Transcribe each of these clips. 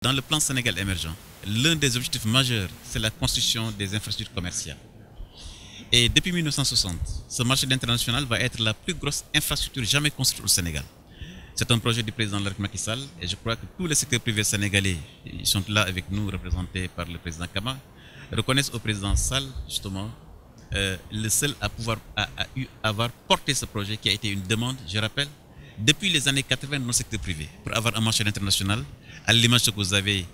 Dans le plan Sénégal émergent, l'un des objectifs majeurs, c'est la construction des infrastructures commerciales. Et depuis 1960, ce marché international va être la plus grosse infrastructure jamais construite au Sénégal. C'est un projet du président Macky Sall et je crois que tous les secteurs privés sénégalais, ils sont là avec nous, représentés par le président Kama, reconnaissent au président Sall, justement, le seul à pouvoir avoir porté ce projet qui a été une demande, je rappelle, depuis les années 80 dans le secteur privé, pour avoir un marché international, à l'image que vous avez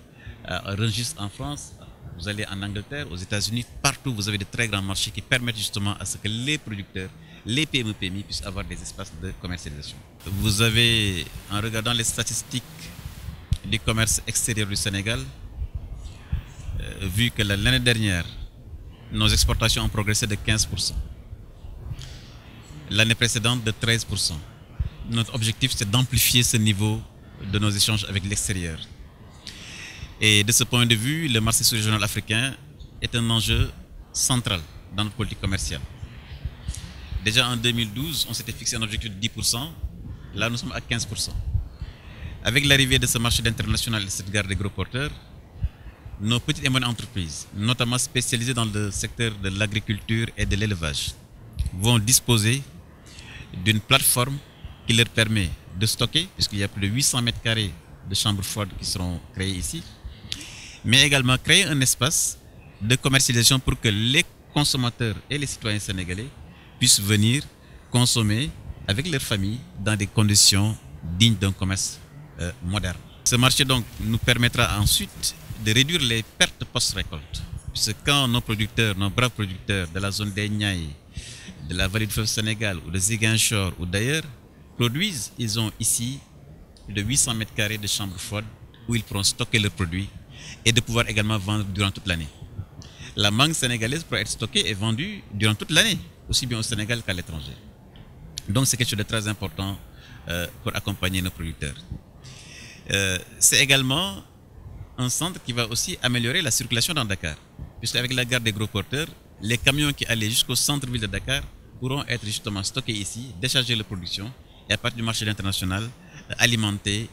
à Rungis en France, vous allez en Angleterre, aux États-Unis, partout vous avez de très grands marchés qui permettent justement à ce que les producteurs, les PME, PMI puissent avoir des espaces de commercialisation. Vous avez, en regardant les statistiques du commerce extérieur du Sénégal, vu que l'année dernière, nos exportations ont progressé de 15%. L'année précédente de 13%. Notre objectif, c'est d'amplifier ce niveau de nos échanges avec l'extérieur. Et de ce point de vue, le marché sous-régional africain est un enjeu central dans notre politique commerciale. Déjà en 2012, on s'était fixé un objectif de 10%. Là, nous sommes à 15%. Avec l'arrivée de ce marché international et cette garde des gros porteurs, nos petites et moyennes entreprises, notamment spécialisées dans le secteur de l'agriculture et de l'élevage, vont disposer d'une plateforme qui leur permet de stocker, puisqu'il y a plus de 800 mètres carrés de chambres froides qui seront créées ici, mais également créer un espace de commercialisation pour que les consommateurs et les citoyens sénégalais puissent venir consommer avec leur famille dans des conditions dignes d'un commerce moderne. Ce marché donc nous permettra ensuite de réduire les pertes post-récolte, puisque quand nos producteurs, nos braves producteurs de la zone des Niayes, de la vallée du fleuve Sénégal ou de Ziguinchor ou d'ailleurs produisent, ils ont ici plus de 800 mètres carrés de chambres froides où ils pourront stocker leurs produits et de pouvoir également vendre durant toute l'année. La mangue sénégalaise pourra être stockée et vendue durant toute l'année, aussi bien au Sénégal qu'à l'étranger. Donc c'est quelque chose de très important pour accompagner nos producteurs. C'est également un centre qui va aussi améliorer la circulation dans Dakar, puisque avec la gare des gros porteurs, les camions qui allaient jusqu'au centre-ville de Dakar pourront être justement stockés ici, décharger leur production et à partir du marché international, alimenter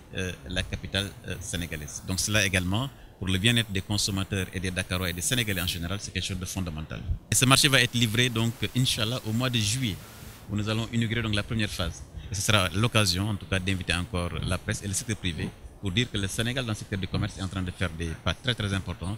la capitale sénégalaise. Donc cela également, pour le bien-être des consommateurs et des Dakarois et des Sénégalais en général, c'est quelque chose de fondamental. Et ce marché va être livré donc, Inch'Allah, au mois de juillet, où nous allons inaugurer donc la première phase. Et ce sera l'occasion, en tout cas, d'inviter encore la presse et le secteur privé pour dire que le Sénégal, dans le secteur du commerce, est en train de faire des pas très très importants.